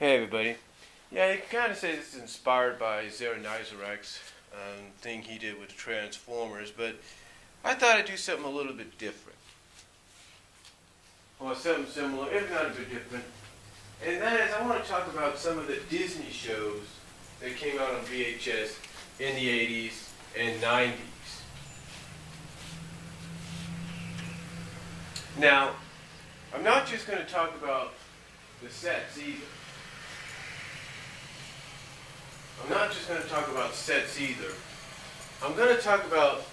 Hey everybody. Yeah, you can kind of say this is inspired by Nizarek's thing he did with the Transformers, but I thought I'd do something a little bit different. Or something similar, if not a bit different. And that is, I want to talk about some of the Disney shows that came out on VHS in the 80s and 90s. Now, I'm not just going to talk about the sets either. I'm not just going to talk about sets either. I'm going to talk about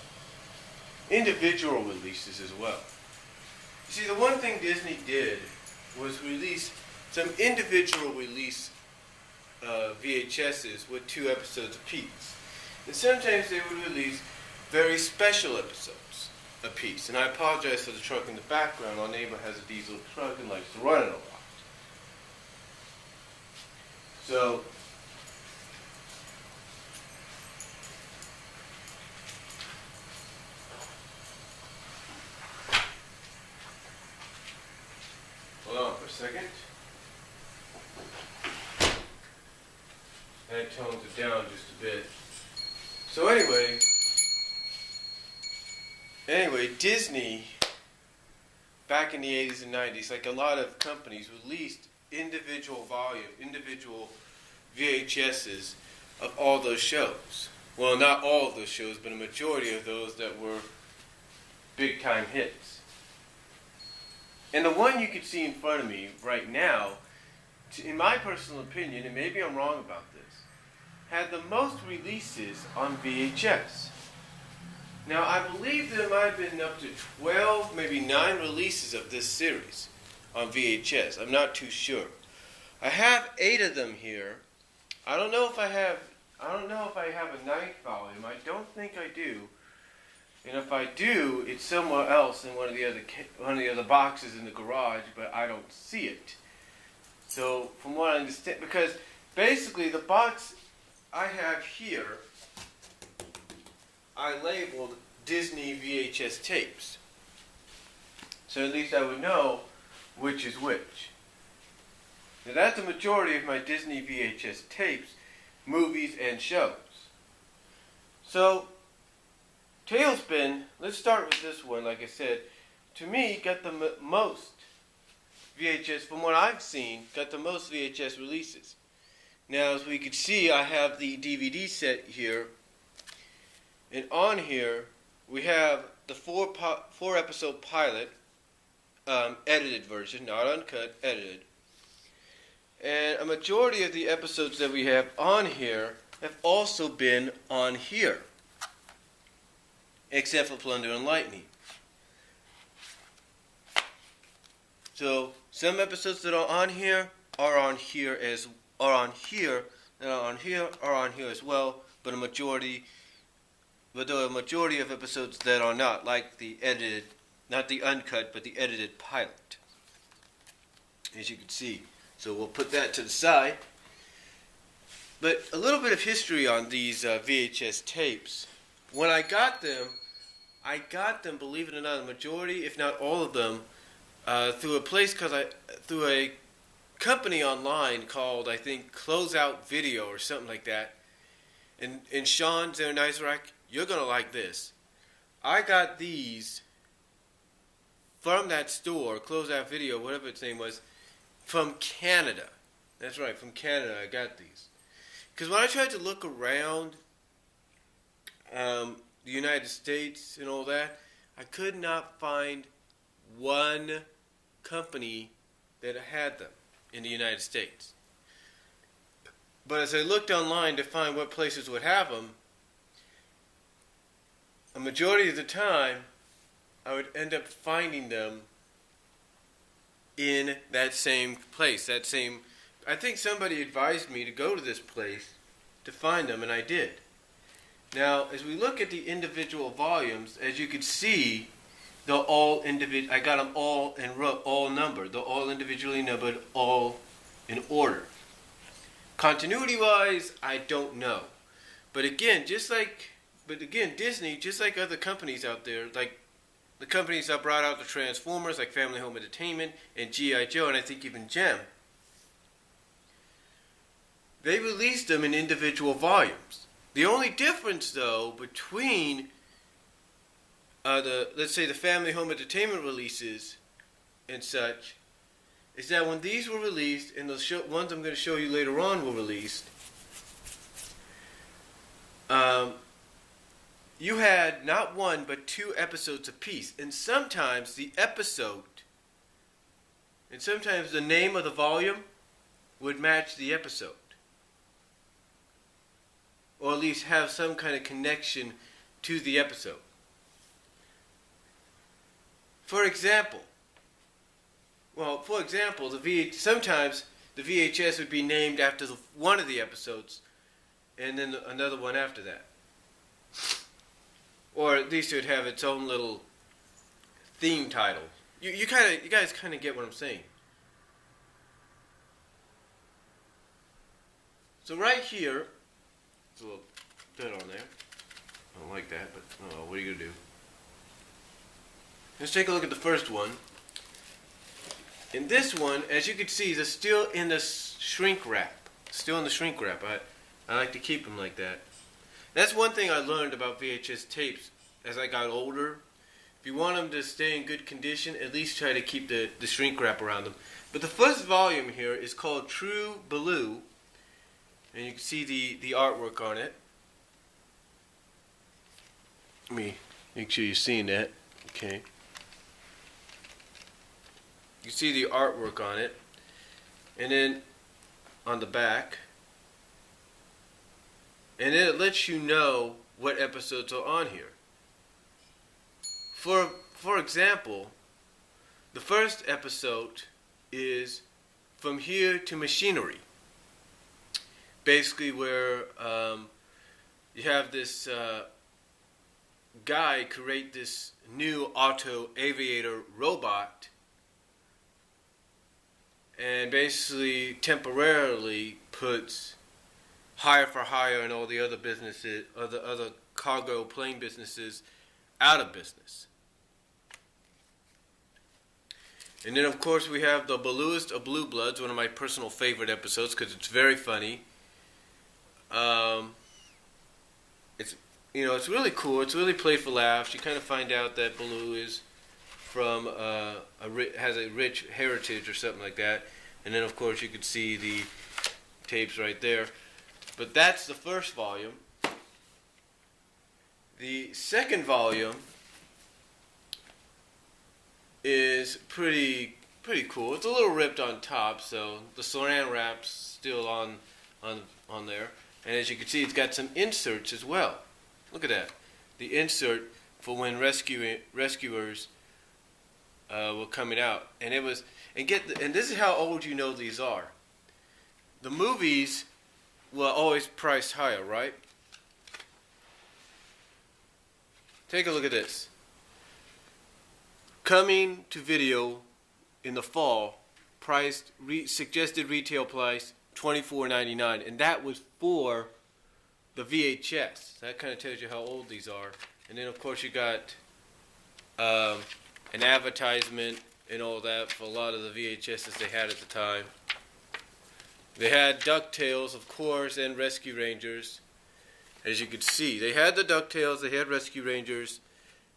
individual releases as well. You see, the one thing Disney did was release some individual release VHSs with 2 episodes apiece. And sometimes they would release very special episodes apiece. And I apologize for the truck in the background. Our neighbor has a diesel truck and likes to run it a lot. So, hold on for a second. That tones it down just a bit. So anyway, Disney, back in the 80s and 90s, like a lot of companies, released individual VHSs of all those shows. Well, not all of those shows, but a majority of those that were big-time hits. And the one you can see in front of me right now, in my personal opinion, and maybe I'm wrong about this, had the most releases on VHS. Now, I believe there might have been up to 12, maybe 9 releases of this series on VHS. I'm not too sure. I have 8 of them here. I don't know if I have a 9th volume. I don't think I do. And if I do, it's somewhere else in one of the other boxes in the garage, but I don't see it. So, from what I understand, because basically the box I have here, I labeled Disney VHS tapes. So at least I would know which is which. Now that's the majority of my Disney VHS tapes, movies, and shows. So, TaleSpin, let's start with this one, like I said, to me, got the most VHS, from what I've seen, got the most VHS releases. Now, as we can see, I have the DVD set here, and on here, we have the 4-episode pilot, edited version, not uncut, edited. And a majority of the episodes that we have on here have also been on here, except for Plunder and Lightning. So some episodes that are on here are on here as well, but there are a majority of episodes that are not, like the edited, not the uncut, but the edited pilot, as you can see. So we'll put that to the side. But a little bit of history on these VHS tapes. When I got them, believe it or not, the majority, if not all of them, through a company online called, I think, Closeout Video or something like that. And Sean Nizarek, you're going to like this. I got these from that store, Closeout Video, whatever its name was, from Canada. That's right, from Canada I got these. Because when I tried to look around the United States and all that, I could not find one company that had them in the United States. But as I looked online to find what places would have them, a majority of the time, I would end up finding them in that same place, I think somebody advised me to go to this place to find them, and I did. Now, as we look at the individual volumes, as you can see, they're all I got them all all numbered. They're all individually numbered, all in order. Continuity-wise, I don't know. But again, Disney, just like other companies out there, like the companies that brought out the Transformers, like Family Home Entertainment and G.I. Joe, and I think even Gem, they released them in individual volumes. The only difference, though, between let's say the family home entertainment releases and such, is that when these were released, and the ones I'm going to show you later on were released, you had not one but 2 episodes apiece, and sometimes the episode, and sometimes the name of the volume would match the episode, or at least have some kind of connection to the episode. For example, sometimes the VHS would be named after one of the episodes, and then another one after that. Or at least it would have its own little theme title. You guys kind of get what I'm saying. So right here, there's a little bit on there. I don't like that, but oh, what are you gonna do? Let's take a look at the first one. In this one, as you can see, they're still in the shrink wrap. Still in the shrink wrap. I like to keep them like that. That's one thing I learned about VHS tapes as I got older. If you want them to stay in good condition, at least try to keep the shrink wrap around them. But the first volume here is called True Blue, and you can see the artwork on it. Let me make sure you're seeing that. Okay. You see the artwork on it, and then on the back, and then it lets you know what episodes are on here. For example, the first episode is From Here to Machinery. Basically where you have this guy create this new auto aviator robot, and basically temporarily puts Hire for Hire and all the other businesses, other cargo plane businesses, out of business. And then of course we have The Bluest of Blue Bloods, one of my personal favorite episodes because it's very funny. It's really cool. It's really play for laughs. You kind of find out that Baloo is from has a rich heritage or something like that, and then of course you could see the tapes right there. But that's the first volume. The second volume is pretty cool. It's a little ripped on top, so the saran wrap's still on there, and as you can see, it's got some inserts as well. Look at that, the insert for when rescuers were coming out, and it was and this is how old you know these are. The movies were always priced higher, right? Take a look at this. Coming to video in the fall, priced suggested retail price $24.99, and that was for the VHS. That kind of tells you how old these are. And then of course you got an advertisement and all that for a lot of the VHSs they had at the time. They had DuckTales, of course, and Rescue Rangers. As you could see, they had the DuckTales, they had Rescue Rangers,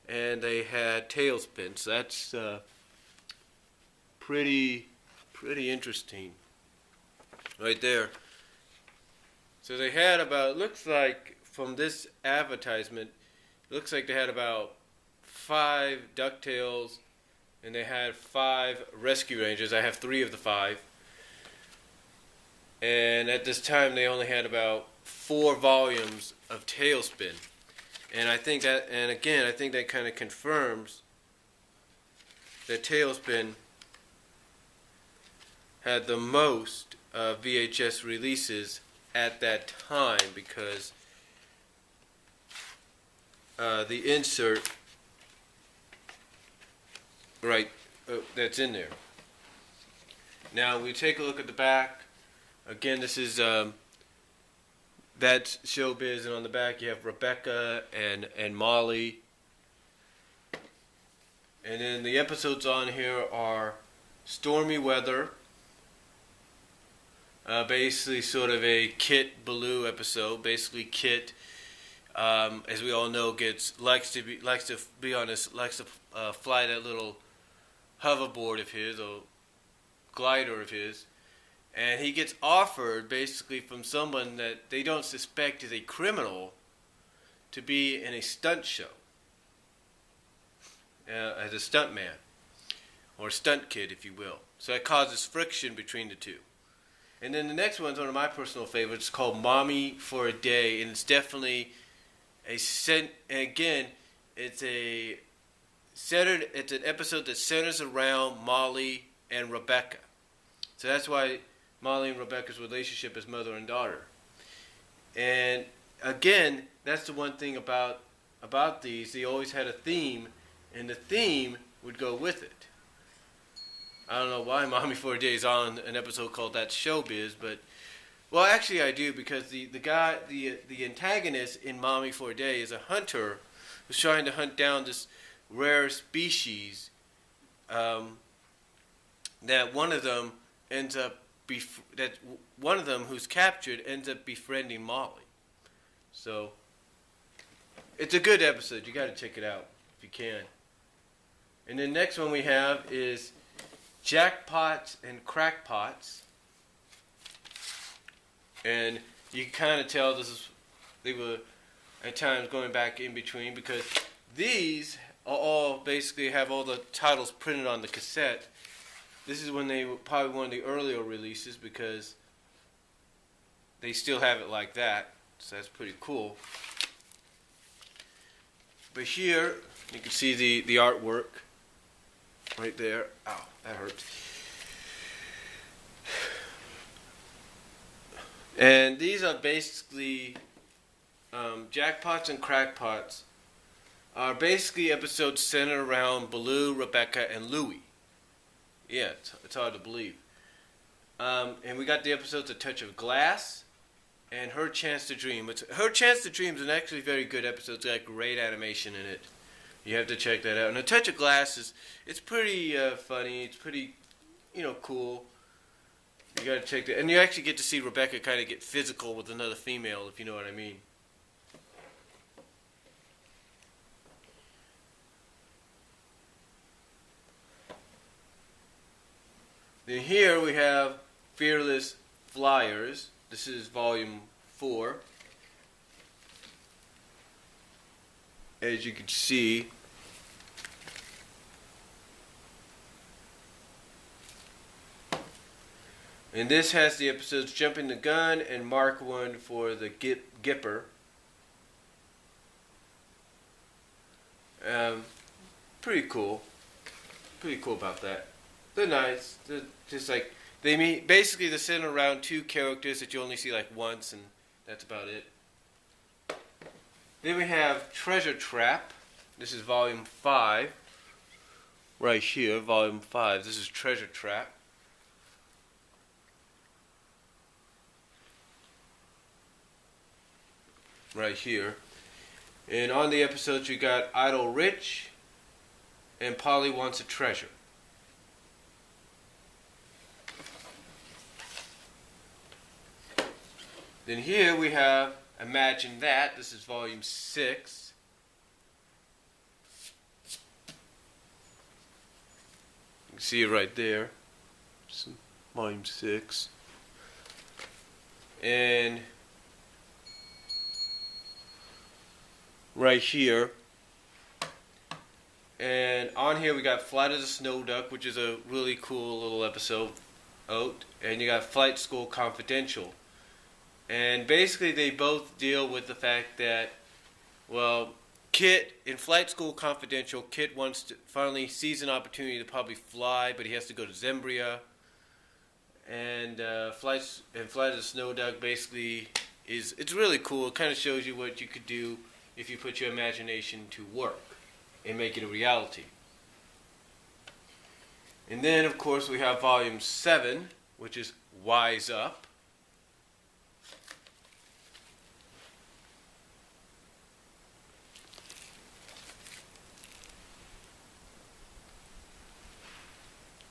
and they had TaleSpin. So that's pretty interesting right there. So they had about, looks like from this advertisement, looks like they had about 5 DuckTales, and they had 5 Rescue Rangers. I have 3 of the 5. And at this time they only had about 4 volumes of TaleSpin. And I think that, and again, I think that kind of confirms that TaleSpin had the most VHS releases at that time, because the insert that's in there. Now we take a look at the back. Again, this is that's Showbiz, and on the back you have Rebecca and Molly. And then the episodes on here are Stormy Weather, Basically, sort of a Kit Baloo episode. Basically, Kit, as we all know, likes to fly that little hoverboard of his or glider of his, and he gets offered basically from someone that they don't suspect is a criminal to be in a stunt show as a stunt man or stunt kid, if you will. So that causes friction between the two. And then the next one's one of my personal favorites, called Mommy for a Day, and it's definitely and again, it's an episode that centers around Molly and Rebecca. So that's why Molly and Rebecca's relationship is mother and daughter. And again, that's the one thing about these. They always had a theme, and the theme would go with it. I don't know why Mommy for a Day is on an episode called That's Showbiz, but well, actually I do, because the antagonist in Mommy for a Day is a hunter who's trying to hunt down this rare species that one of them who's captured ends up befriending Molly. So it's a good episode. You got to check it out if you can. And the next one we have is Jackpots and Crackpots. And you can kind of tell they were at times going back in between, because these are all basically have all the titles printed on the cassette. This is when they were probably one of the earlier releases, because they still have it like that. So that's pretty cool. But here you can see the artwork right there. Ow, that hurts. And these are basically Jackpots and Crackpots are basically episodes centered around Baloo, Rebecca, and Louie. Yeah, it's hard to believe. And we got the episodes A Touch of Glass and Her Chance to Dream. Her Chance to Dream is an actually very good episode. It's got great animation in it. You have to check that out. And A Touch of Glass it's pretty funny. It's pretty, cool. You got to check that. And you actually get to see Rebecca kind of get physical with another female, if you know what I mean. Then here we have Fearless Flyers. This is volume 4. As you can see, and this has the episodes Jumping the Gun and Mark 1 for the Gipper. Pretty cool. Pretty cool about that. They're nice. They're just like, they meet, basically they're centered around two characters that you only see like once, and that's about it. Then we have Treasure Trap. This is volume 5. Right here, volume 5. This is Treasure Trap. Right here. And on the episodes you got Idle Rich and Polly Wants a Treasure. Then here we have Imagine That. This is volume 6. You can see it right there. Volume 6. And right here. And on here we got Flight of the Snow Duck, which is a really cool little episode. And you got Flight School Confidential. And basically they both deal with the fact that, well, Kit, in Flight School Confidential, Kit finally sees an opportunity to probably fly, but he has to go to Zembria. And Flight of the Snow Duck basically it's really cool. It kind of shows you what you could do if you put your imagination to work and make it a reality. And then, of course, we have volume 7, which is Wise Up.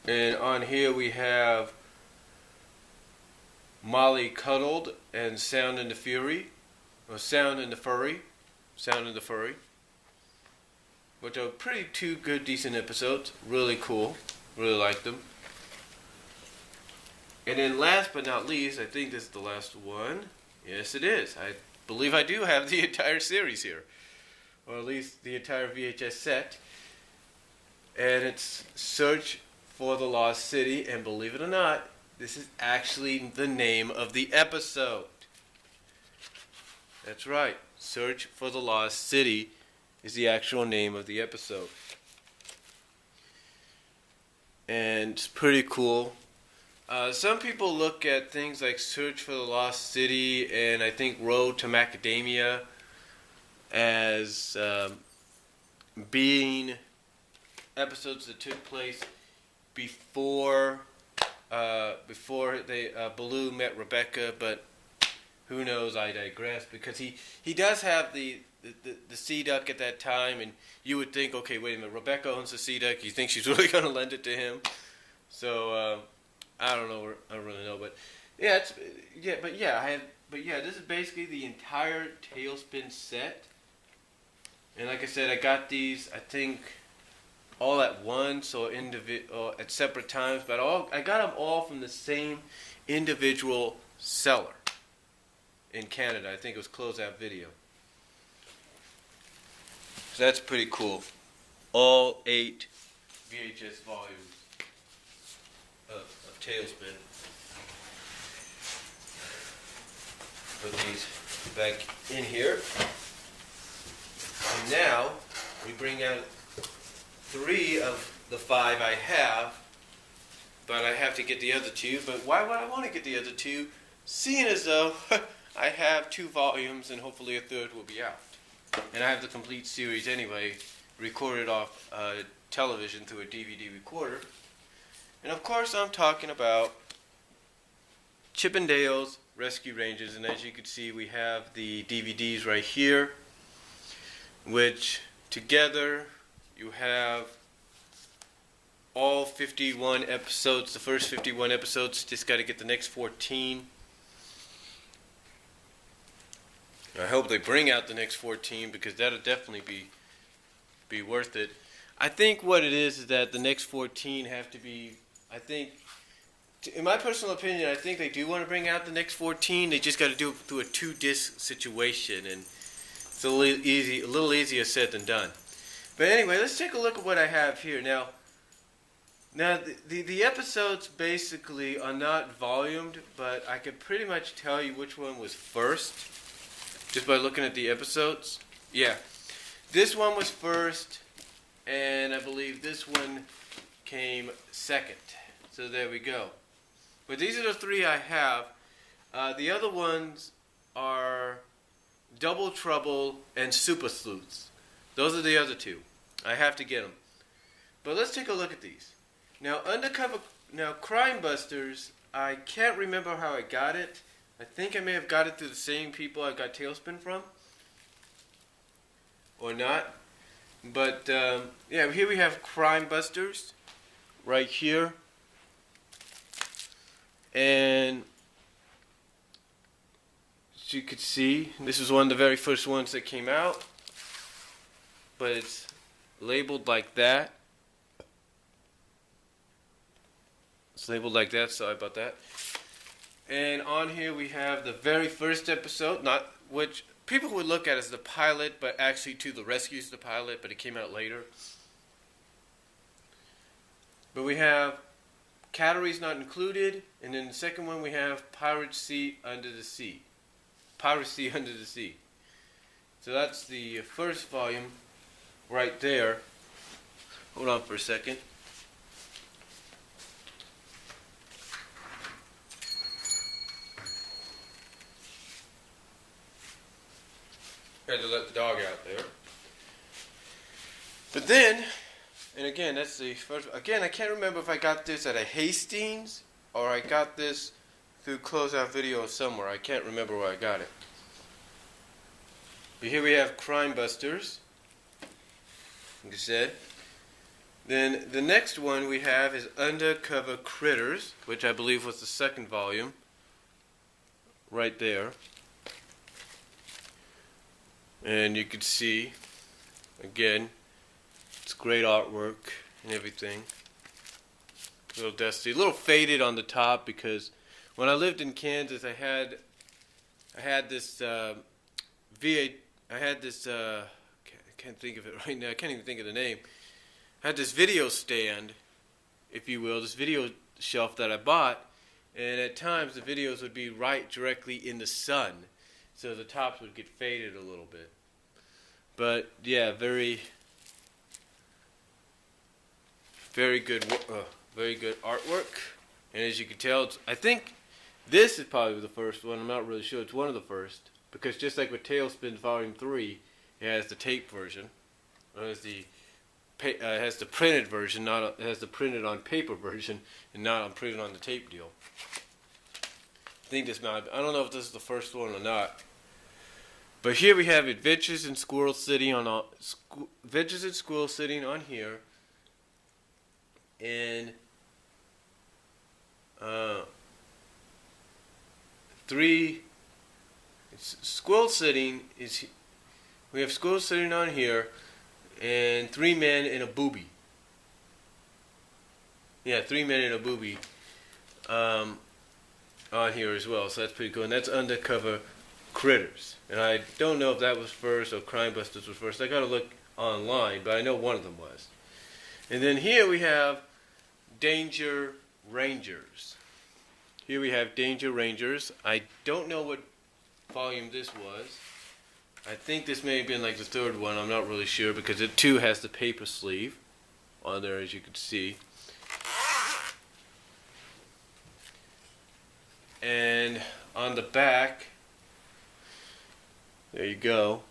And on here we have Molly Cuddled and Sound and the Fury, or Sound and the Furry, which are pretty two good, decent episodes. Really cool. Really liked them. And then last but not least, I think this is the last one. Yes, it is. I believe I do have the entire series here, or at least the entire VHS set. And it's Search for the Lost City, and believe it or not, this is actually the name of the episode. That's right. Search for the Lost City is the actual name of the episode. And it's pretty cool. Some people look at things like Search for the Lost City and I think Road to Macadamia as being episodes that took place before Baloo met Rebecca, but who knows, I digress, because he does have the Sea Duck at that time, and you would think, okay, wait a minute, Rebecca owns the Sea Duck, you think she's really going to lend it to him? So, I don't know, I don't really know, but yeah, this is basically the entire TaleSpin set, and like I said, I got these, I think, all at once or at separate times, but I got them all from the same individual seller in Canada. I think it was Closeout Video. So that's pretty cool. All 8 VHS volumes of TaleSpin. Put these back in here. And now we bring out 3 of the 5 I have, but I have to get the other 2. But why would I want to get the other 2, seeing as though I have 2 volumes and hopefully a third will be out. And I have the complete series anyway, recorded off television through a DVD recorder. And of course I'm talking about Chip 'n Dale's Rescue Rangers, and as you can see we have the DVDs right here, which together you have all 51 episodes, the first 51 episodes, just got to get the next 14. I hope they bring out the next 14 because that'll definitely be worth it. I think what it is that the next 14 have to be, I think, in my personal opinion, I think they do want to bring out the next 14. They just got to do it through a 2-disc situation, and it's a little easier said than done. But anyway, let's take a look at what I have here. Now the episodes basically are not volumed, but I could pretty much tell you which one was first just by looking at the episodes. Yeah, this one was first, and I believe this one came second. So there we go. But these are the 3 I have. The other ones are Double Trouble and Super Sleuths. Those are the other 2. I have to get them. But let's take a look at these. Now, Crime Busters, I can't remember how I got it. I think I may have got it through the same people I got TaleSpin from. Or not. But, yeah, here we have Crime Busters. Right here. And as you could see, this was one of the very first ones that came out. But it's labeled like that. It's labeled like that, sorry about that. And on here we have the very first episode, not which people would look at as the pilot, but actually To the Rescue is the pilot, but it came out later. But we have Cattery's Not Included, and then the second one we have Piracy Under the Sea. Piracy Under the Sea. So that's the first volume right there. Hold on for a second. Had to let the dog out there. But then, and again, that's the first. Again, I can't remember if I got this at a Hastings or I got this through Closeout Video somewhere. I can't remember where I got it. But here we have Crime Busters, like I said. Then the next one we have is Undercover Critters, which I believe was the second volume. right there. And you can see, again, it's great artwork and everything. A little dusty, a little faded on the top because when I lived in Kansas, I had this I can't think of it right now. I can't even think of the name. I had this video stand, if you will, this video shelf that I bought, and at times the videos would be right directly in the sun, so the tops would get faded a little bit. But yeah, very good artwork. And as you can tell, I think this is probably the first one. I'm not really sure. It's one of the first, because just like with TaleSpin Volume 3, it has the tape version. It has the printed version, it has the printed on paper version, and not on printed on the tape deal. I think this might. I don't know if this is the first one or not. But here we have Adventures in Squirrel City on here, and Squirrel Sitting is. We have Squirrel Sitting on here, and 3 men in a booby. Yeah, 3 men in a booby on here as well. So that's pretty cool. And that's Undercover Critters. And I don't know if that was first or Crime Busters was first. I gotta look online, but I know one of them was. And then here we have Danger Rangers. Here we have Danger Rangers. I don't know what volume this was. I think this may have been like the third one. I'm not really sure because it too has the paper sleeve on there, as you can see. And on the back, there you go.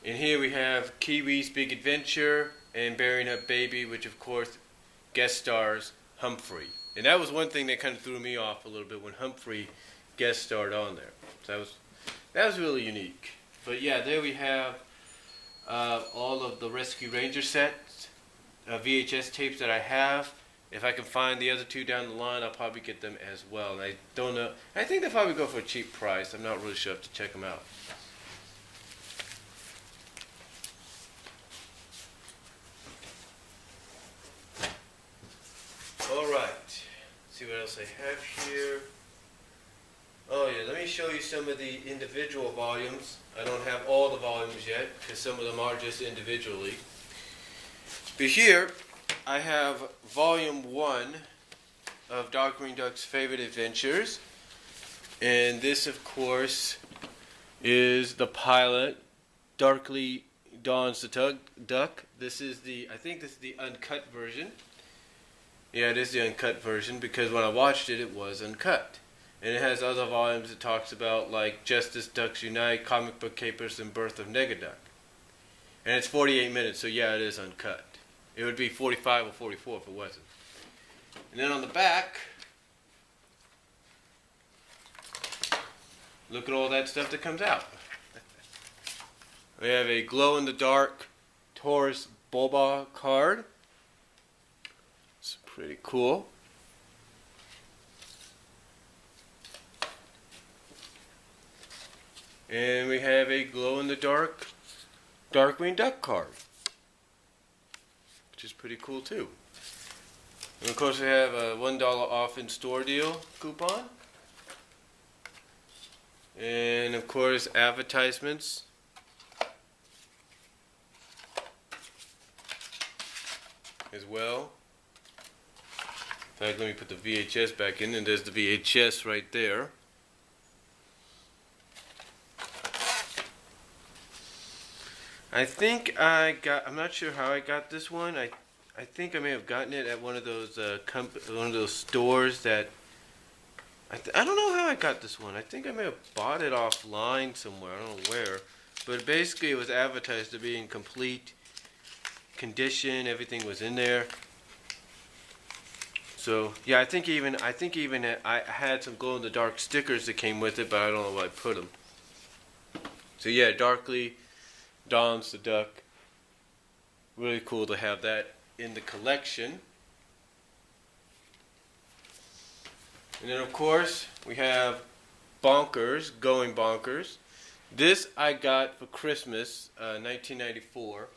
And here we have Kiwi's Big Adventure and Bearing Up Baby, which of course guest stars Humphrey. And that was one thing that kind of threw me off a little bit when Humphrey guest starred on there. So that was really unique. But yeah, there we have all of the Rescue Ranger sets, VHS tapes that I have. If I can find the other 2 down the line, I'll probably get them as well. And I don't know. I think they'll probably go for a cheap price. I'm not really sure. I have to check them out. Alright, see what else I have here. Oh yeah, let me show you some of the individual volumes. I don't have all the volumes yet, because some of them are just individually. But here, I have Volume 1 of Darkwing Duck's Favorite Adventures. And this, of course, is the pilot, Darkly Dawns the Duck. This is I think this is the uncut version. Yeah, it is the uncut version because when I watched it, it was uncut. And it has other volumes it talks about, like Justice Ducks Unite, Comic Book Capers, and Birth of Negaduck. And it's 48 minutes, so yeah, it is uncut. It would be 45 or 44 if it wasn't. And then on the back, look at all that stuff that comes out. We have a glow-in-the-dark Taurus Bulba card. It's pretty cool. And we have a glow-in-the-dark Darkwing Duck card, which is pretty cool too. And of course we have a $1 off in-store deal coupon. And of course advertisements. As well. In fact, let me put the VHS back in, and there's the VHS right there. I think I'm not sure how I got this one. I think I may have gotten it at one of those stores that I don't know how I got this one. I think I may have bought it offline somewhere. I don't know where, but basically it was advertised to be in complete condition. Everything was in there. So yeah, I think even I had some glow in the dark stickers that came with it, but I don't know where I put them. So yeah, Darkly Dawns the Duck. Really cool to have that in the collection. And then of course we have Bonkers, Going Bonkers. This I got for Christmas, 1994.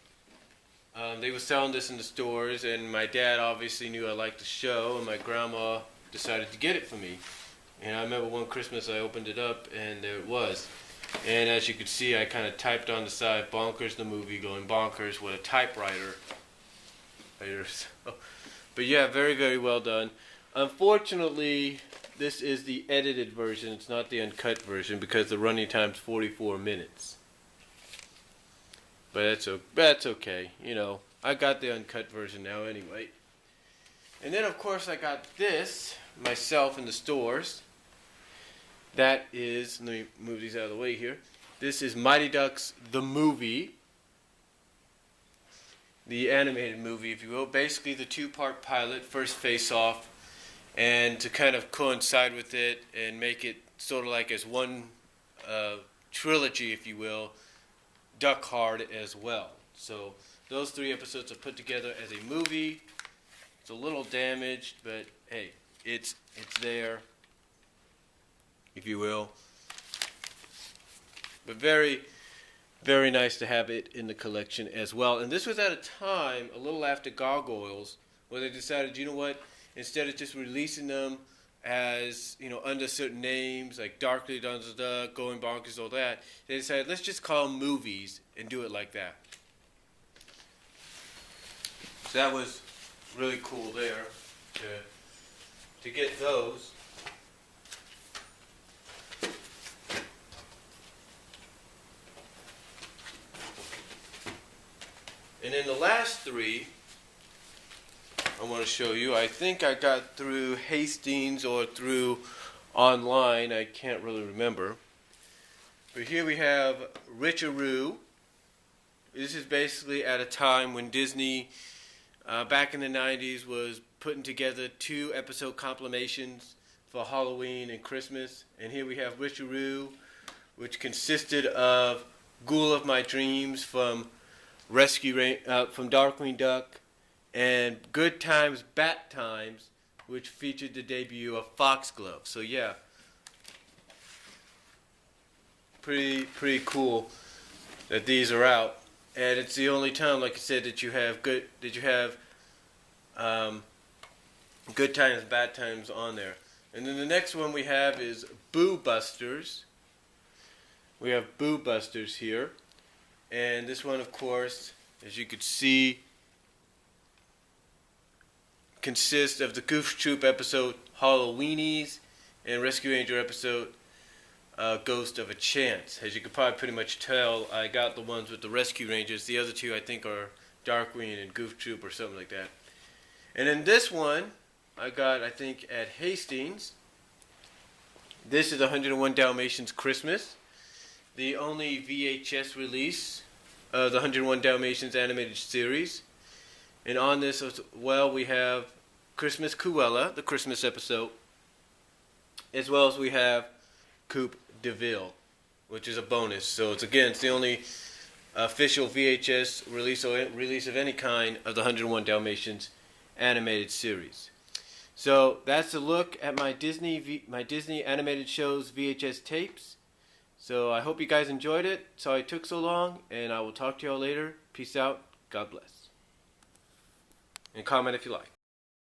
They were selling this in the stores, and my dad obviously knew I liked the show, and my grandma decided to get it for me. And I remember one Christmas I opened it up, and there it was. And as you can see, I kind of typed on the side, Bonkers the movie, going bonkers with a typewriter. But yeah, very, very well done. Unfortunately, this is the edited version. It's not the uncut version because the running time's 44 minutes. But that's okay. You know, I got the uncut version now anyway. And then, of course, I got this myself in the stores. That is, let me move these out of the way here. This is Mighty Ducks the movie. The animated movie, if you will. Basically, the two-part pilot, first face-off. And to kind of coincide with it and make it sort of like as one trilogy, if you will, Duck Hard as well. So those 3 episodes are put together as a movie. It's a little damaged, but hey, it's there, if you will. But very, very nice to have it in the collection as well. And this was at a time, a little after Gargoyles, where they decided, you know what, instead of just releasing them as, you know, under certain names, like Darkwing Duck, Going Bonkers, all that, they decided, let's just call them movies and do it like that. So that was really cool there to get those. And then the last 3 I want to show you. I think I got through Hastings or through online. I can't really remember. But here we have Richaroo. This is basically at a time when Disney, back in the 90s, was putting together 2 episode compilations for Halloween and Christmas. And here we have Richaroo, which consisted of Ghoul of My Dreams from from Darkwing Duck, and Good Times, Bat Times, which featured the debut of Foxglove. So yeah, pretty cool that these are out. And it's the only time, like I said, that you have Good Times, Bad Times on there. And then the next one we have is Boo Busters. We have Boo Busters here. And this one, of course, as you could see, consists of the Goof Troop episode Halloweenies and Rescue Ranger episode Ghost of a Chance. As you could probably pretty much tell, I got the ones with the Rescue Rangers. The other 2 I think are Darkwing and Goof Troop or something like that. And then this one I got, I think, at Hastings. This is 101 Dalmatians Christmas, the only VHS release of the 101 Dalmatians animated series. And on this as well, we have Christmas Cruella, the Christmas episode, as well as we have Coupe de Ville, which is a bonus. So it's the only official VHS release of any kind of the 101 Dalmatians animated series. So that's a look at my Disney animated shows VHS tapes. So I hope you guys enjoyed it. Sorry it took so long, and I will talk to y'all later. Peace out. God bless. And comment if you like.